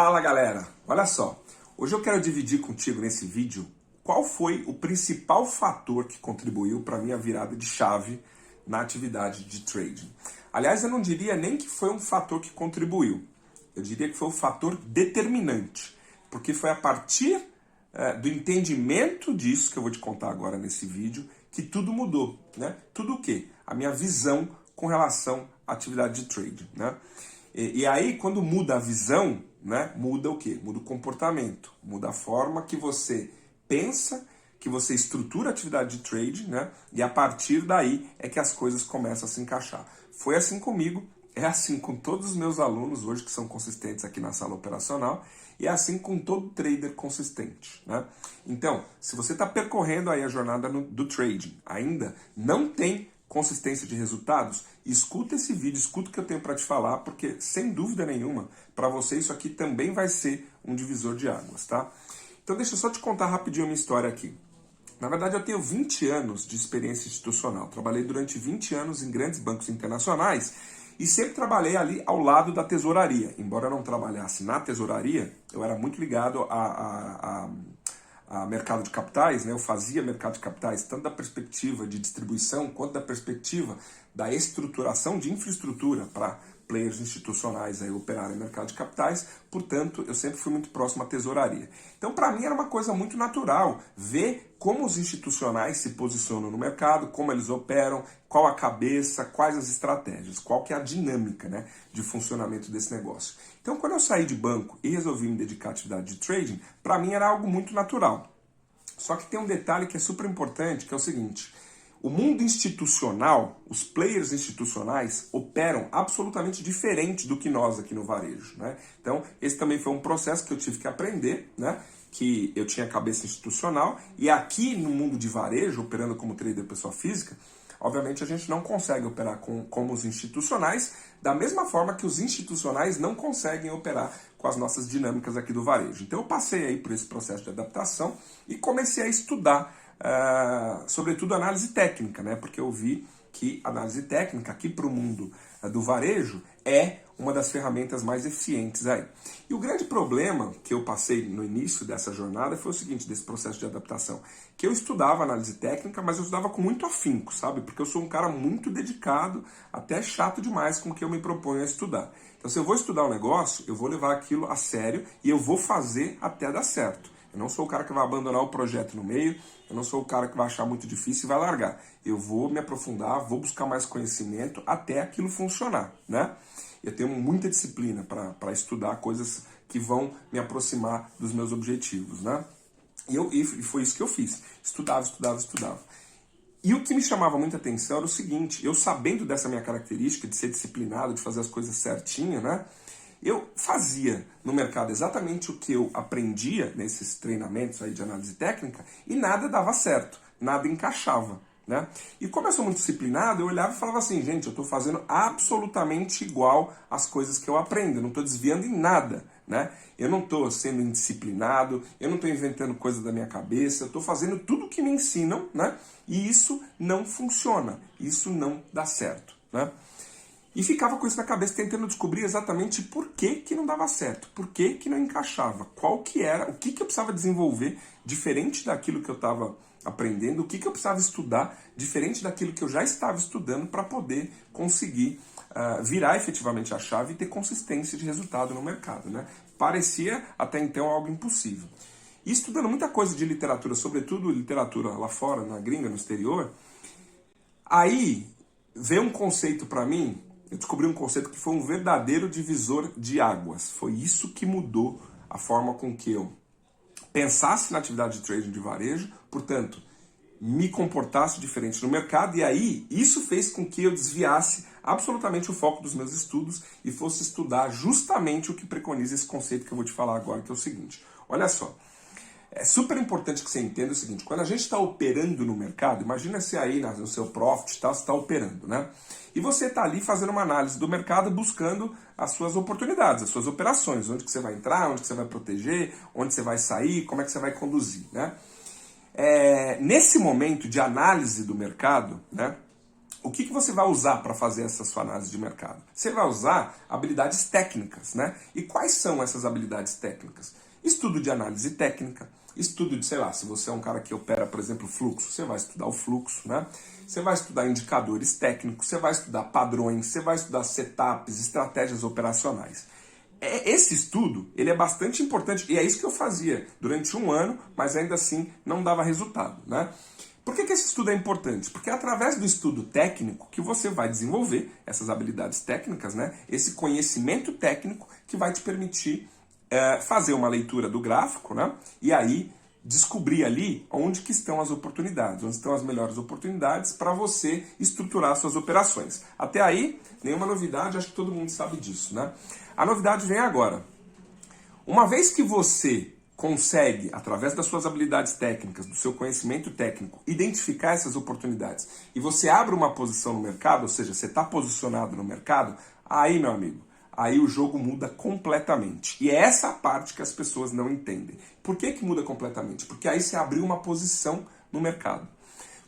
Fala galera, olha só, hoje eu quero dividir contigo nesse vídeo qual foi o principal fator que contribuiu para a minha virada de chave na atividade de trading. Aliás, eu não diria nem que foi um fator que contribuiu, eu diria que foi um fator determinante, porque foi a partir do entendimento disso que eu vou te contar agora nesse vídeo que tudo mudou, né? Tudo o quê? A minha visão com relação à atividade de trading, né? E aí, quando muda a visão, né, muda o quê? Muda o comportamento, muda a forma que você pensa, que você estrutura a atividade de trading, né? E a partir daí é que as coisas começam a se encaixar. Foi assim comigo, é assim com todos os meus alunos hoje que são consistentes aqui na sala operacional, e é assim com todo trader consistente, né? Então, se você está percorrendo aí a jornada do trading, ainda não tem consistência de resultados, escuta esse vídeo, escuta o que eu tenho para te falar, porque sem dúvida nenhuma, para você isso aqui também vai ser um divisor de águas, tá? Então deixa eu só te contar rapidinho a minha história aqui. Na verdade, eu tenho 20 anos de experiência institucional. Trabalhei durante 20 anos em grandes bancos internacionais e sempre trabalhei ali ao lado da tesouraria. Embora eu não trabalhasse na tesouraria, eu era muito ligado a mercado de capitais, né? Eu fazia mercado de capitais tanto da perspectiva de distribuição quanto da perspectiva da estruturação de infraestrutura para players institucionais aí operarem no mercado de capitais, portanto, eu sempre fui muito próximo à tesouraria. Então, para mim, era uma coisa muito natural ver como os institucionais se posicionam no mercado, como eles operam, qual a cabeça, quais as estratégias, qual que é a dinâmica, né, de funcionamento desse negócio. Então, quando eu saí de banco e resolvi me dedicar à atividade de trading, para mim era algo muito natural. Só que tem um detalhe que é super importante, que é o seguinte: o mundo institucional, os players institucionais, operam absolutamente diferente do que nós aqui no varejo, né? Então, esse também foi um processo que eu tive que aprender, né? Que eu tinha cabeça institucional, e aqui no mundo de varejo, operando como trader pessoa física, obviamente a gente não consegue operar como os institucionais, da mesma forma que os institucionais não conseguem operar com as nossas dinâmicas aqui do varejo. Então eu passei aí por esse processo de adaptação e comecei a estudar sobretudo análise técnica, né? Porque eu vi que análise técnica aqui para o mundo do varejo é uma das ferramentas mais eficientes aí. E o grande problema que eu passei no início dessa jornada foi o seguinte, desse processo de adaptação, que eu estudava análise técnica, mas eu estudava com muito afinco, sabe? Porque eu sou um cara muito dedicado, até chato demais com o que eu me proponho a estudar. Então, se eu vou estudar um negócio, eu vou levar aquilo a sério e eu vou fazer até dar certo. Eu não sou o cara que vai abandonar o projeto no meio, eu não sou o cara que vai achar muito difícil e vai largar. Eu vou me aprofundar, vou buscar mais conhecimento até aquilo funcionar, né? Eu tenho muita disciplina para estudar coisas que vão me aproximar dos meus objetivos, né? E foi isso que eu fiz. Estudava. E o que me chamava muita atenção era o seguinte: eu sabendo dessa minha característica de ser disciplinado, de fazer as coisas certinho, né? Eu fazia no mercado exatamente o que eu aprendia nesses treinamentos aí de análise técnica e nada dava certo, nada encaixava, né? E como eu sou muito disciplinado, eu olhava e falava assim, gente, eu estou fazendo absolutamente igual às coisas que eu aprendo, eu não estou desviando em nada, né? Eu não estou sendo indisciplinado, eu não estou inventando coisa da minha cabeça, eu estou fazendo tudo o que me ensinam, né? E isso não funciona, isso não dá certo, né? E ficava com isso na cabeça, tentando descobrir exatamente por que não dava certo, por que não encaixava, qual que era, o que eu precisava desenvolver diferente daquilo que eu estava aprendendo, o que eu precisava estudar diferente daquilo que eu já estava estudando para poder conseguir virar efetivamente a chave e ter consistência de resultado no mercado, né? Parecia até então algo impossível. E estudando muita coisa de literatura, sobretudo literatura lá fora, na gringa, no exterior, aí veio um conceito para mim. Eu descobri um conceito que foi um verdadeiro divisor de águas. Foi isso que mudou a forma com que eu pensasse na atividade de trading de varejo, portanto, me comportasse diferente no mercado, e aí isso fez com que eu desviasse absolutamente o foco dos meus estudos e fosse estudar justamente o que preconiza esse conceito que eu vou te falar agora, que é o seguinte. Olha só, é super importante que você entenda o seguinte: quando a gente está operando no mercado, imagina se aí no seu profit você está operando, né? E você está ali fazendo uma análise do mercado, buscando as suas oportunidades, as suas operações, onde que você vai entrar, onde que você vai proteger, onde você vai sair, como é que você vai conduzir, né? Nesse momento de análise do mercado, né, O que você vai usar para fazer essa sua análise de mercado? Você vai usar habilidades técnicas, né? E quais são essas habilidades técnicas? Estudo de análise técnica, estudo de, sei lá, se você é um cara que opera, por exemplo, fluxo, você vai estudar o fluxo, né? Você vai estudar indicadores técnicos, você vai estudar padrões, você vai estudar setups, estratégias operacionais. Esse estudo, ele é bastante importante, e é isso que eu fazia durante um ano, mas ainda assim não dava resultado, né? Por que esse estudo é importante? Porque é através do estudo técnico que você vai desenvolver essas habilidades técnicas, né? Esse conhecimento técnico que vai te permitir fazer uma leitura do gráfico, né? E aí descobrir ali onde que estão as oportunidades, onde estão as melhores oportunidades para você estruturar suas operações. Até aí, nenhuma novidade, acho que todo mundo sabe disso, né? A novidade vem agora. Uma vez que você consegue, através das suas habilidades técnicas, do seu conhecimento técnico, identificar essas oportunidades e você abre uma posição no mercado, ou seja, você está posicionado no mercado, aí, meu amigo, aí o jogo muda completamente. E é essa a parte que as pessoas não entendem. Por que muda completamente? Porque aí você abriu uma posição no mercado.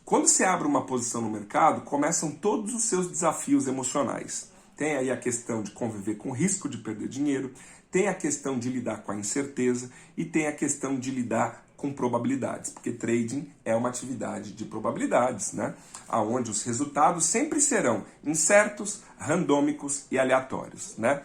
Quando você abre uma posição no mercado, começam todos os seus desafios emocionais. Tem aí a questão de conviver com o risco de perder dinheiro, tem a questão de lidar com a incerteza e tem a questão de lidar com probabilidades, porque trading é uma atividade de probabilidades, né? Onde os resultados sempre serão incertos, randômicos e aleatórios, né?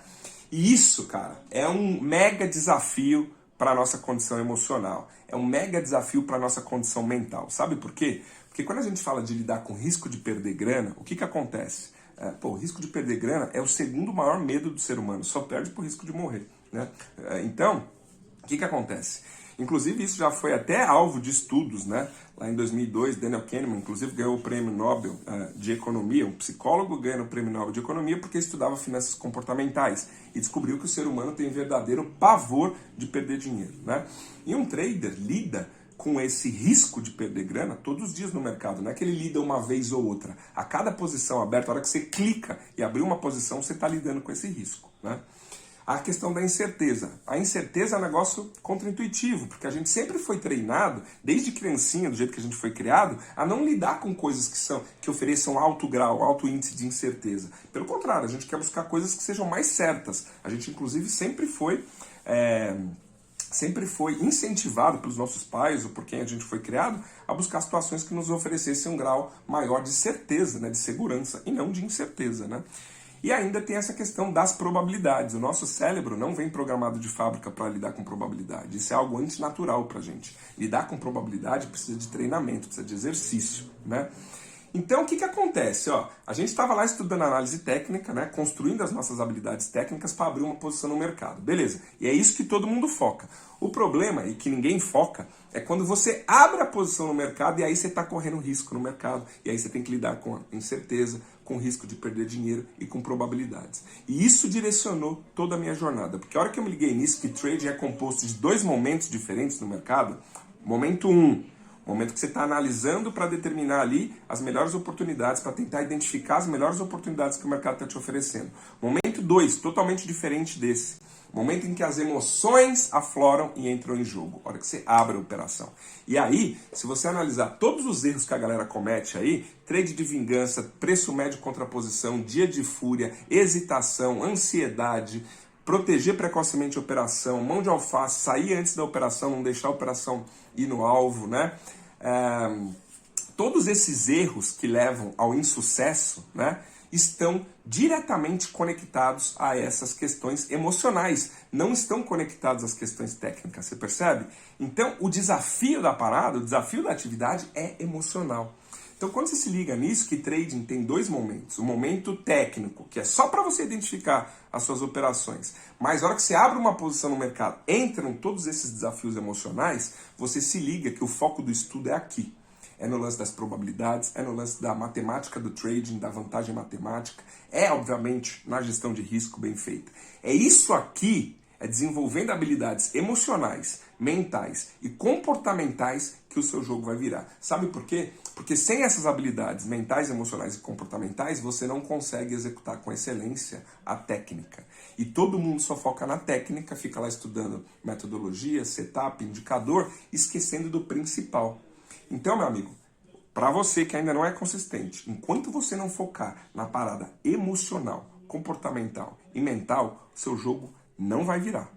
E isso, cara, é um mega desafio para a nossa condição emocional, é um mega desafio para a nossa condição mental. Sabe por quê? Porque quando a gente fala de lidar com risco de perder grana, o que acontece? O risco de perder grana é o segundo maior medo do ser humano, só perde por risco de morrer, né? Então, o que acontece? Inclusive, isso já foi até alvo de estudos, né? Lá em 2002, Daniel Kahneman, inclusive, ganhou o prêmio Nobel de Economia, um psicólogo ganha o prêmio Nobel de Economia porque estudava finanças comportamentais e descobriu que o ser humano tem verdadeiro pavor de perder dinheiro, né? E um trader lida com esse risco de perder grana todos os dias no mercado. Não é que ele lida uma vez ou outra. A cada posição aberta, a hora que você clica e abrir uma posição, você está lidando com esse risco, né? A questão da incerteza. A incerteza é um negócio contraintuitivo, porque a gente sempre foi treinado, desde criancinha, do jeito que a gente foi criado, a não lidar com coisas que ofereçam alto grau, alto índice de incerteza. Pelo contrário, a gente quer buscar coisas que sejam mais certas. A gente, inclusive, sempre foi incentivado pelos nossos pais ou por quem a gente foi criado a buscar situações que nos oferecessem um grau maior de certeza, né, de segurança, e não de incerteza, né? E ainda tem essa questão das probabilidades. O nosso cérebro não vem programado de fábrica para lidar com probabilidade. Isso é algo antinatural para a gente. Lidar com probabilidade precisa de treinamento, precisa de exercício, né? Então, o que acontece? A gente estava lá estudando análise técnica, né, construindo as nossas habilidades técnicas para abrir uma posição no mercado. Beleza. E é isso que todo mundo foca. O problema, e que ninguém foca, é quando você abre a posição no mercado e aí você está correndo risco no mercado. E aí você tem que lidar com a incerteza, com o risco de perder dinheiro e com probabilidades. E isso direcionou toda a minha jornada. Porque a hora que eu me liguei nisso, que trading é composto de dois momentos diferentes no mercado. Momento 1, momento que você está analisando para determinar ali as melhores oportunidades, para tentar identificar as melhores oportunidades que o mercado está te oferecendo. Momento 2, totalmente diferente desse. Momento em que as emoções afloram e entram em jogo. Hora que você abre a operação. E aí, se você analisar todos os erros que a galera comete aí, trade de vingança, preço médio contraposição, dia de fúria, hesitação, ansiedade, proteger precocemente a operação, mão de alface, sair antes da operação, não deixar a operação ir no alvo, né? Todos esses erros que levam ao insucesso, né, estão diretamente conectados a essas questões emocionais, não estão conectados às questões técnicas, você percebe? Então, o desafio da parada, o desafio da atividade é emocional. Então, quando você se liga nisso, que trading tem dois momentos. O momento técnico, que é só para você identificar as suas operações. Mas na hora que você abre uma posição no mercado, entram todos esses desafios emocionais, você se liga que o foco do estudo é aqui. É no lance das probabilidades, é no lance da matemática do trading, da vantagem matemática. É, obviamente, na gestão de risco bem feita. É isso aqui, é desenvolvendo habilidades emocionais, mentais e comportamentais que o seu jogo vai virar. Sabe por quê? Porque sem essas habilidades mentais, emocionais e comportamentais, você não consegue executar com excelência a técnica. E todo mundo só foca na técnica, fica lá estudando metodologia, setup, indicador, esquecendo do principal. Então, meu amigo, Para você que ainda não é consistente, enquanto você não focar na parada emocional, comportamental e mental, seu jogo não vai virar.